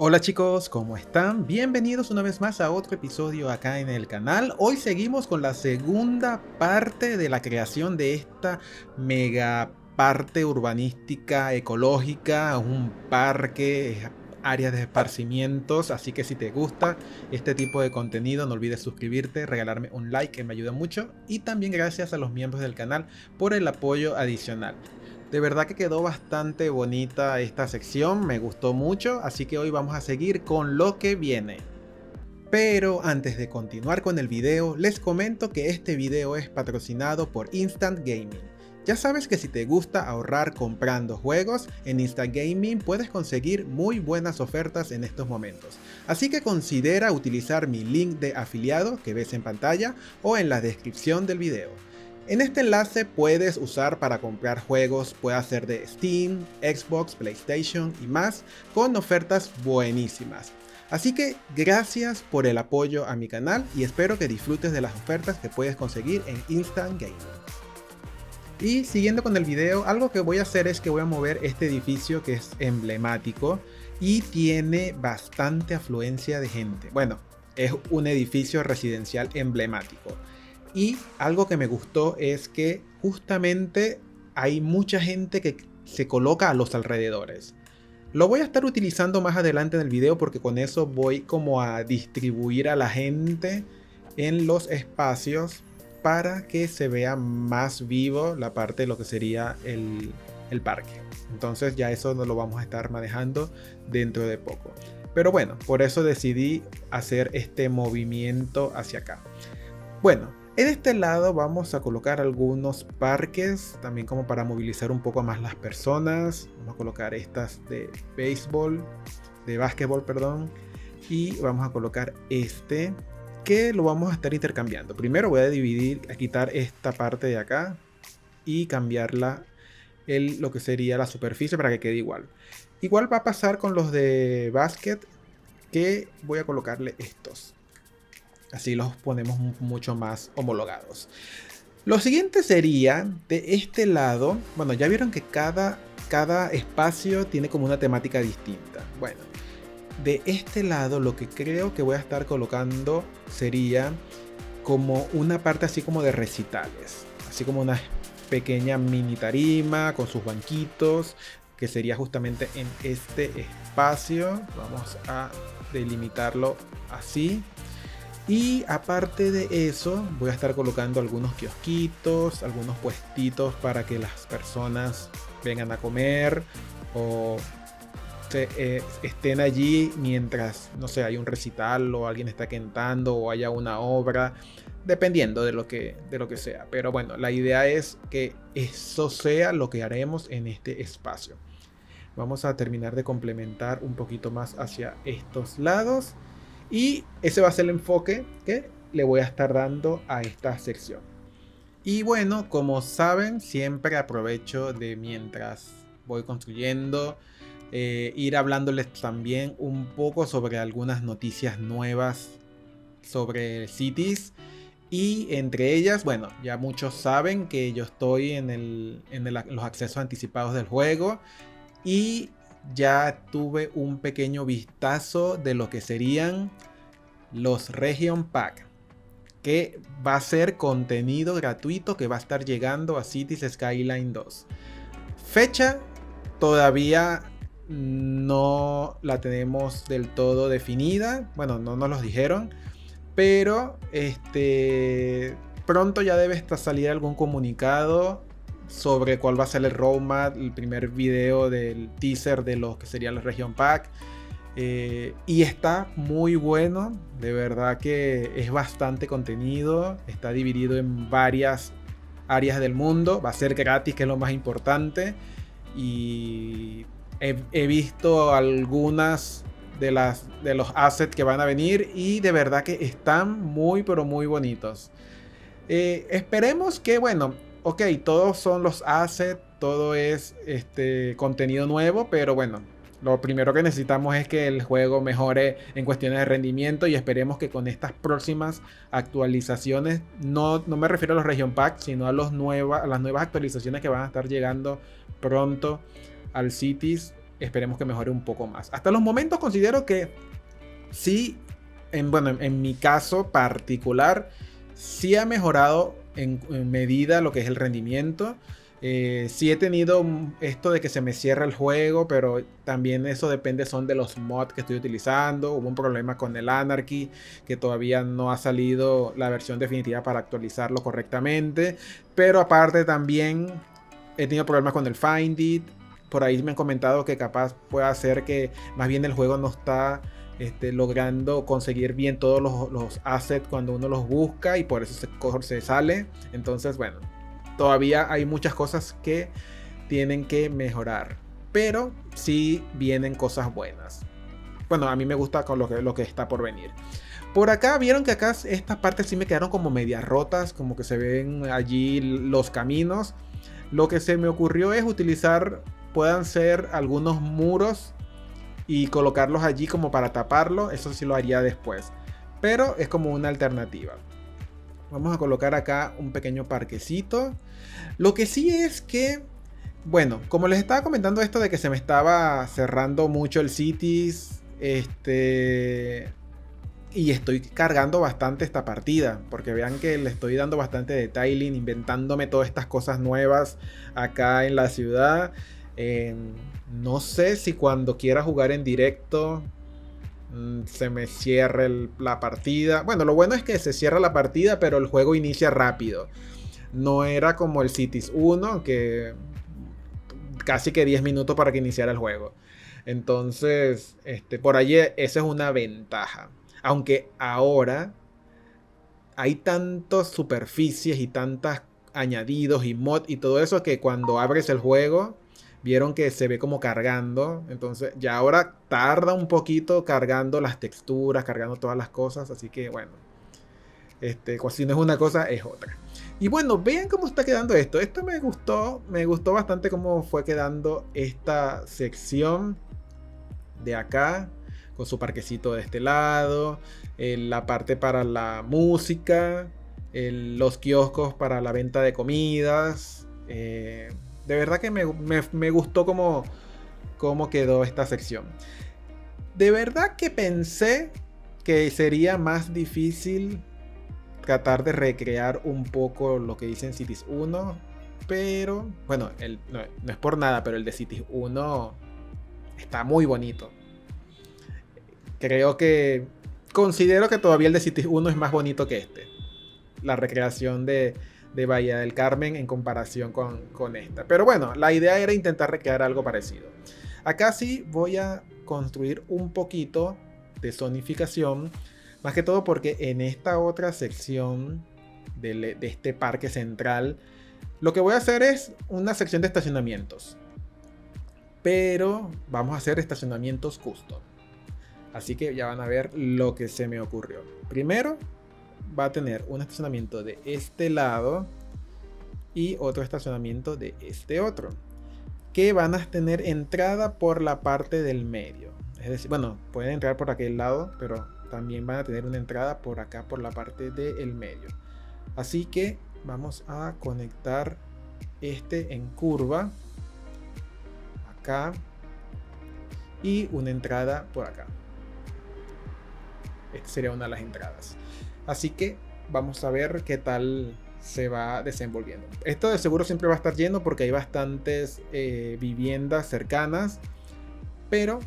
Hola chicos, ¿cómo están? Bienvenidos una vez más a otro episodio acá en el canal. Hoy seguimos con la segunda parte de la creación de esta mega parte urbanística ecológica, un parque, áreas de esparcimientos, así que si te gusta este tipo de contenido no olvides suscribirte, regalarme un like que me ayuda mucho y también gracias a los miembros del canal por el apoyo adicional. De verdad que quedó bastante bonita esta sección, me gustó mucho, así que hoy vamos a seguir con lo que viene. Pero antes de continuar con el video, les comento que este video es patrocinado por Instant Gaming. Ya sabes que si te gusta ahorrar comprando juegos, en Instant Gaming puedes conseguir muy buenas ofertas en estos momentos. Así que considera utilizar mi link de afiliado que ves en pantalla o en la descripción del video. En este enlace puedes usar para comprar juegos, puede ser de Steam, Xbox, PlayStation y más, con ofertas buenísimas. Así que gracias por el apoyo a mi canal y espero que disfrutes de las ofertas que puedes conseguir en Instant Gaming. Y siguiendo con el video, algo que voy a hacer es que voy a mover este edificio que es emblemático y tiene bastante afluencia de gente. Bueno, es un edificio residencial emblemático. Y algo que me gustó es que justamente hay mucha gente que se coloca a los alrededores. Lo voy a estar utilizando más adelante en el video porque con eso voy como a distribuir a la gente en los espacios para que se vea más vivo la parte de lo que sería el parque. Entonces ya eso no lo vamos a estar manejando dentro de poco. Pero bueno, por eso decidí hacer este movimiento hacia acá. Bueno, en este lado vamos a colocar algunos parques, también como para movilizar un poco más las personas. Vamos a colocar estas de básquetbol, perdón. Y vamos a colocar este, que lo vamos a estar intercambiando. Primero voy a quitar esta parte de acá y cambiarla lo que sería la superficie para que quede igual. Igual va a pasar con los de básquet, que voy a colocarle estos. Así los ponemos mucho más homologados. Lo siguiente sería de este lado. Bueno, ya vieron que cada espacio tiene como una temática distinta. Bueno, de este lado lo que creo que voy a estar colocando sería como una parte así como de recitales. Así como una pequeña mini tarima con sus banquitos, que sería justamente en este espacio. Vamos a delimitarlo así. Y aparte de eso, voy a estar colocando algunos kiosquitos, algunos puestitos para que las personas vengan a comer o estén allí mientras, no sé, hay un recital o alguien está cantando o haya una obra, dependiendo de lo que sea. Pero bueno, la idea es que eso sea lo que haremos en este espacio. Vamos a terminar de complementar un poquito más hacia estos lados. Y ese va a ser el enfoque que le voy a estar dando a esta sección. Y bueno, como saben, siempre aprovecho de mientras voy construyendo, ir hablándoles también un poco sobre algunas noticias nuevas sobre Cities. Y entre ellas, bueno, ya muchos saben que yo estoy en los accesos anticipados del juego. Y ya tuve un pequeño vistazo de lo que serían los Region Pack, que va a ser contenido gratuito que va a estar llegando a Cities Skyline 2. Fecha todavía no la tenemos del todo definida, bueno, no nos los dijeron, pero pronto ya debe salir algún comunicado sobre cuál va a ser el roadmap, el primer video del teaser de lo que sería el Region Pack. Y está muy bueno, de verdad que es bastante contenido, está dividido en varias áreas del mundo, va a ser gratis, que es lo más importante. Y he visto algunas de los assets que van a venir y de verdad que están muy pero muy bonitos. Esperemos que, bueno, ok, todos son los assets, todo es contenido nuevo, pero bueno, lo primero que necesitamos es que el juego mejore en cuestiones de rendimiento y esperemos que con estas próximas actualizaciones, no me refiero a los Region Pack, sino a las nuevas actualizaciones que van a estar llegando pronto al Cities, esperemos que mejore un poco más. Hasta los momentos considero que sí, en mi caso particular, sí ha mejorado en medida lo que es el rendimiento. Sí he tenido esto de que se me cierra el juego, pero también eso depende son de los mods que estoy utilizando. Hubo un problema con el Anarchy, que todavía no ha salido la versión definitiva para actualizarlo correctamente. Pero aparte también he tenido problemas con el Find It. Por ahí me han comentado que capaz pueda ser que más bien el juego no está logrando conseguir bien todos los assets cuando uno los busca y por eso se sale. Entonces, bueno, todavía hay muchas cosas que tienen que mejorar, pero sí vienen cosas buenas. Bueno, a mí me gusta con lo que está por venir. Por acá vieron que acá estas partes sí me quedaron como medias rotas, como que se ven allí los caminos. Lo que se me ocurrió es utilizar, puedan ser algunos muros y colocarlos allí como para taparlo. Eso sí lo haría después, pero es como una alternativa. Vamos a colocar acá un pequeño parquecito. Lo que sí es que, bueno, como les estaba comentando esto de que se me estaba cerrando mucho el Cities, y estoy cargando bastante esta partida, porque vean que le estoy dando bastante detailing, inventándome todas estas cosas nuevas acá en la ciudad. No sé si cuando quiera jugar en directo se me cierre la partida. Bueno, lo bueno es que se cierra la partida, pero el juego inicia rápido. No era como el Cities 1, que casi que 10 minutos para que iniciara el juego. Entonces, por allí esa es una ventaja. Aunque ahora hay tantas superficies y tantos añadidos y mod y todo eso que cuando abres el juego vieron que se ve como cargando. Entonces ya ahora tarda un poquito cargando las texturas, cargando todas las cosas. Así que bueno, si no es una cosa es otra. Y bueno, vean cómo está quedando esto. Esto me gustó bastante cómo fue quedando esta sección de acá, con su parquecito de este lado, la parte para la música, los kioscos para la venta de comidas. De verdad que me gustó cómo quedó esta sección. De verdad que pensé que sería más difícil tratar de recrear un poco lo que dice en Cities 1, pero bueno, no es por nada, pero el de Cities 1 está muy bonito. Considero que todavía el de Cities 1 es más bonito que la recreación de Bahía del Carmen en comparación con esta. Pero bueno, la idea era intentar recrear algo parecido. Acá sí voy a construir un poquito de zonificación, más que todo porque en esta otra sección de este parque central, lo que voy a hacer es una sección de estacionamientos. Pero vamos a hacer estacionamientos custom. Así que ya van a ver lo que se me ocurrió. Primero va a tener un estacionamiento de este lado y otro estacionamiento de este otro, que van a tener entrada por la parte del medio. Es decir, bueno, pueden entrar por aquel lado, pero también van a tener una entrada por acá, por la parte del medio. Así que vamos a conectar en curva acá y una entrada por acá. Esta sería una de las entradas. Así que vamos a ver qué tal se va desenvolviendo. Esto de seguro siempre va a estar lleno porque hay bastantes viviendas cercanas, pero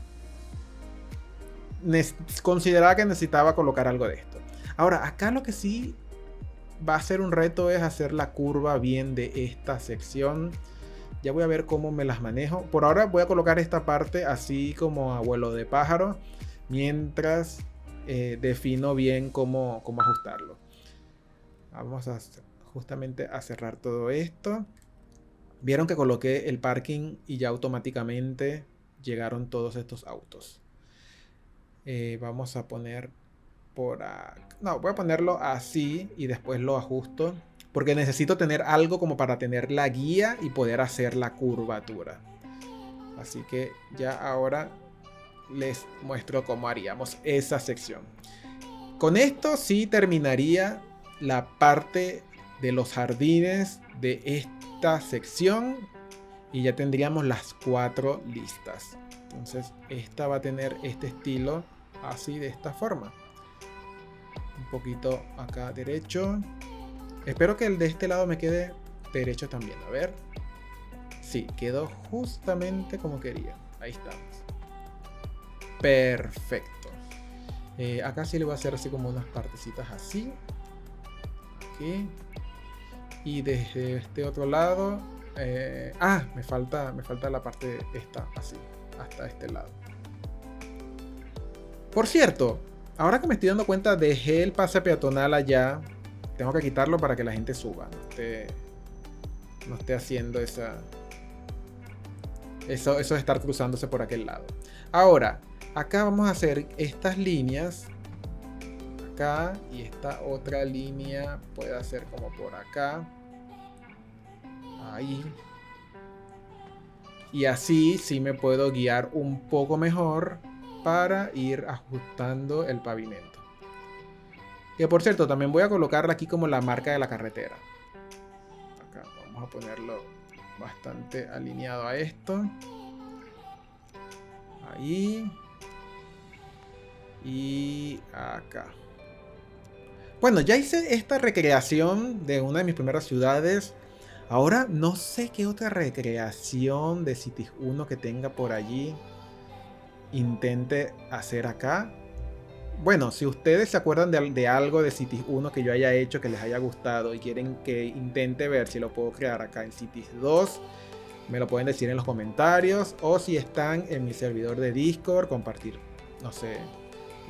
consideraba que necesitaba colocar algo de esto. Ahora, acá lo que sí va a ser un reto es hacer la curva bien de esta sección. Ya voy a ver cómo me las manejo. Por ahora voy a colocar esta parte así como a vuelo de pájaro, mientras defino bien cómo ajustarlo. Vamos justamente a cerrar todo esto. Vieron que coloqué el parking y ya automáticamente llegaron todos estos autos. Vamos a poner por acá. No, voy a ponerlo así y después lo ajusto, porque necesito tener algo como para tener la guía y poder hacer la curvatura. Así que ya ahora les muestro cómo haríamos esa sección. Con esto sí terminaría la parte de los jardines de esta sección Y ya tendríamos las 4 listas. Entonces esta va a tener este estilo así, de esta forma. Un poquito acá derecho. Espero que el de este lado me quede derecho también. A ver. Sí, quedó justamente como quería. Ahí estamos. Perfecto. Acá sí le voy a hacer así como unas partecitas así. Aquí. Y desde este otro lado. Me falta la parte esta así. Hasta este lado. Por cierto, ahora que me estoy dando cuenta, dejé el pase peatonal allá. Tengo que quitarlo para que la gente suba. No esté haciendo eso de estar cruzándose por aquel lado. Ahora, acá vamos a hacer estas líneas. Acá. Y esta otra línea puede ser como por acá. Ahí. Y así sí me puedo guiar un poco mejor para ir ajustando el pavimento. Que por cierto, también voy a colocarla aquí como la marca de la carretera. Acá vamos a ponerlo bastante alineado a esto. Ahí. Y acá. Bueno, ya hice esta recreación de una de mis primeras ciudades. Ahora no sé qué otra recreación de Cities 1 que tenga por allí intente hacer acá. Bueno, si ustedes se acuerdan de algo de Cities 1 que yo haya hecho que les haya gustado y quieren que intente ver si lo puedo crear acá en Cities 2, me lo pueden decir en los comentarios. O si están en mi servidor de Discord, compartir, no sé,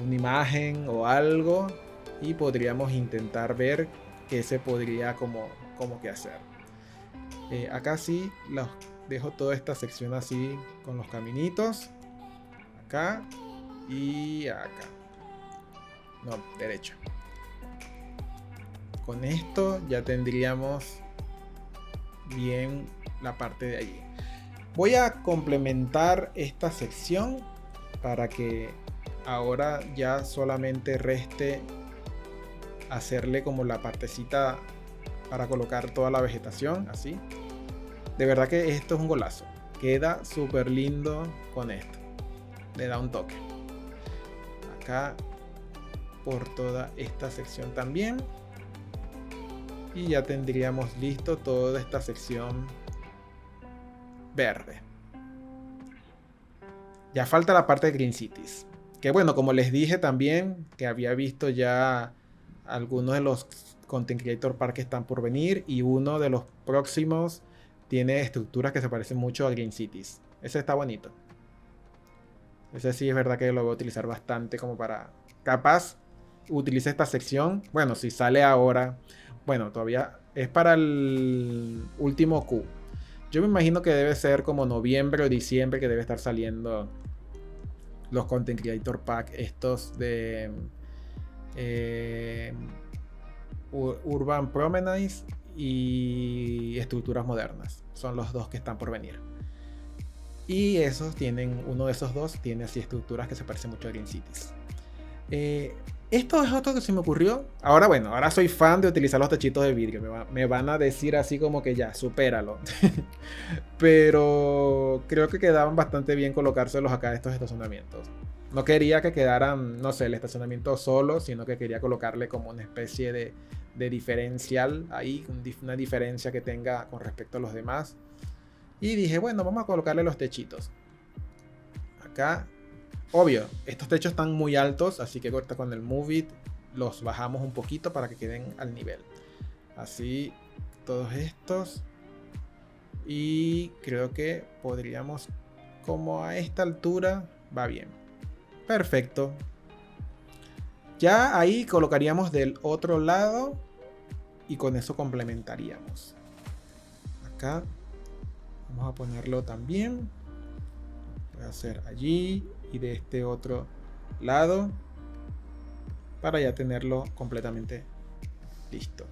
una imagen o algo. Y podríamos intentar ver qué se podría como que hacer. Acá sí los dejo toda esta sección así con los caminitos. Acá y acá. No, derecho. Con esto ya tendríamos bien la parte de allí. Voy a complementar esta sección para que ahora ya solamente reste hacerle como la partecita para colocar toda la vegetación así. De verdad que esto es un golazo. Queda súper lindo con esto. Le da un toque. Acá por toda esta sección también. Y ya tendríamos listo toda esta sección verde. Ya falta la parte de Green Cities. Que bueno, como les dije también, que había visto ya algunos de los Content Creator Park que están por venir. Y uno de los próximos tiene estructuras que se parecen mucho a Green Cities. Ese está bonito. Ese sí es verdad que lo voy a utilizar bastante como para... Capaz utilice esta sección. Bueno, si sale ahora. Bueno, todavía es para el último Q. Yo me imagino que debe ser como noviembre o diciembre que debe estar saliendo los Content Creator Pack estos de Urban Promenades y Estructuras Modernas. Son los dos que están por venir. Y esos tienen, uno de esos dos tiene así estructuras que se parecen mucho a Green Cities. Esto es otro que se me ocurrió. Ahora bueno, ahora soy fan de utilizar los techitos de vidrio. Me van a decir así como que ya, supéralo. Pero creo que quedaban bastante bien colocárselos acá estos estacionamientos. No quería que quedaran, no sé, el estacionamiento solo, sino que quería colocarle como una especie de diferencial ahí, una diferencia que tenga con respecto a los demás. Y dije, bueno, vamos a colocarle los techitos. Acá, obvio, estos techos están muy altos, así que corta con el Move It los bajamos un poquito para que queden al nivel. Así, todos estos. Y creo que podríamos, como a esta altura, va bien. Perfecto. Ya ahí colocaríamos del otro lado y con eso complementaríamos. Acá vamos a ponerlo también. Voy a hacer allí y de este otro lado para ya tenerlo completamente listo.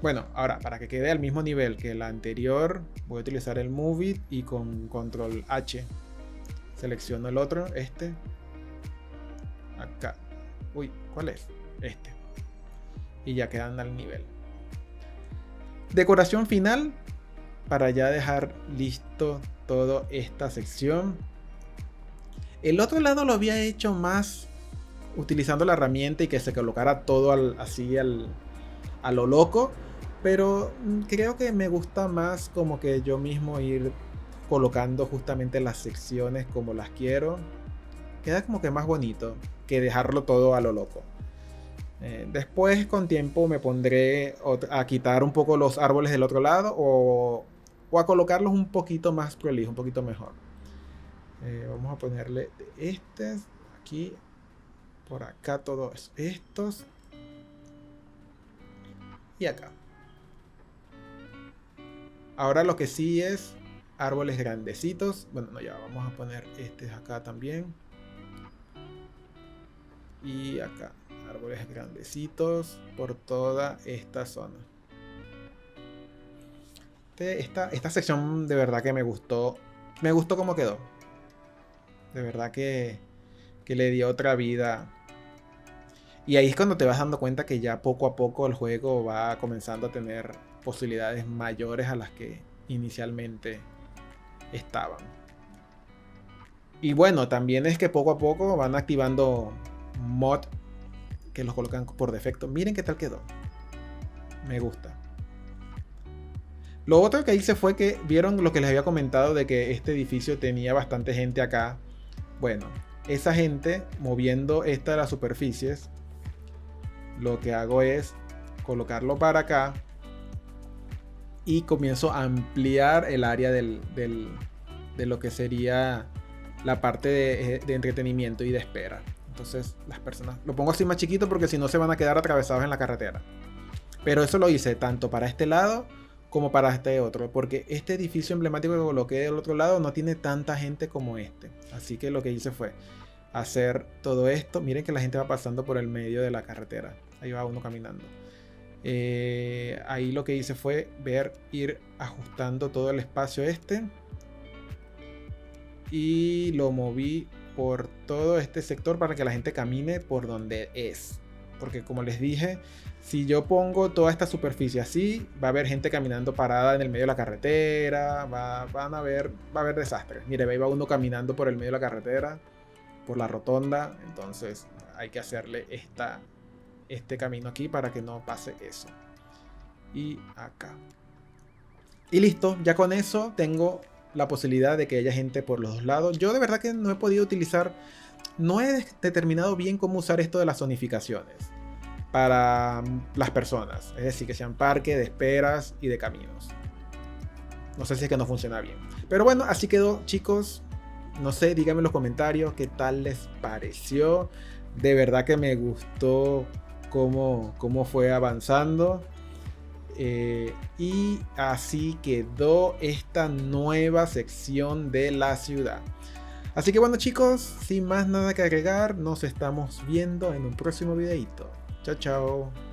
Bueno, ahora para que quede al mismo nivel que la anterior, voy a utilizar el Move It y con Control H selecciono el otro, este. Acá. Uy, ¿cuál es? Este. Y ya quedan al nivel. Decoración final. para ya dejar listo toda esta sección. El otro lado lo había hecho más utilizando la herramienta y que se colocara todo a lo loco, pero creo que me gusta más como que yo mismo ir colocando justamente las secciones como las quiero. Queda como que más bonito que dejarlo todo a lo loco. Después con tiempo me pondré a quitar un poco los árboles del otro lado o a colocarlos un poquito más prolijo, un poquito mejor. Vamos a ponerle de aquí, por acá todos estos y acá. Ahora lo que sí es árboles grandecitos. Bueno, no, ya vamos a poner acá también. Y acá, árboles grandecitos por toda esta zona. Esta sección de verdad que me gustó. Me gustó cómo quedó. De verdad que le dio otra vida. Y ahí es cuando te vas dando cuenta que ya poco a poco el juego va comenzando a tener posibilidades mayores a las que inicialmente estaban. Y bueno, también es que poco a poco van activando mod que los colocan por defecto. Miren qué tal quedó. Me gusta. Lo otro que hice fue que vieron lo que les había comentado de que este edificio tenía bastante gente acá. Bueno, esa gente moviendo esta de las superficies, lo que hago es colocarlo para acá y comienzo a ampliar el área de lo que sería la parte de entretenimiento y de espera. Entonces las personas, lo pongo así más chiquito porque si no se van a quedar atravesados en la carretera. Pero eso lo hice tanto para este lado como para este otro, porque este edificio emblemático que coloqué del otro lado no tiene tanta gente como este. Así que lo que hice fue hacer todo esto. Miren que la gente va pasando por el medio de la carretera. Ahí va uno caminando. Ahí lo que hice fue ir ajustando todo el espacio y lo moví por todo este sector para que la gente camine por donde es. Porque como les dije, si yo pongo toda esta superficie así, va a haber gente caminando parada en el medio de la va a haber desastres. Mire, ahí va uno caminando por el medio de la carretera, por la rotonda. Entonces hay que hacerle este camino aquí para que no pase eso. Y acá. Y listo, ya con eso tengo la posibilidad de que haya gente por los dos lados. Yo de verdad que no he podido utilizar, no he determinado bien cómo usar esto de las zonificaciones para las personas, es decir, que sean parques, de esperas y de caminos. No sé si es que no funciona bien, pero bueno, así quedó, chicos. No sé, díganme en los comentarios qué tal les pareció. De verdad que me gustó cómo fue avanzando. Y así quedó esta nueva sección de la ciudad. Así que bueno, chicos, sin más nada que agregar, nos estamos viendo en un próximo videito. Chao, chao.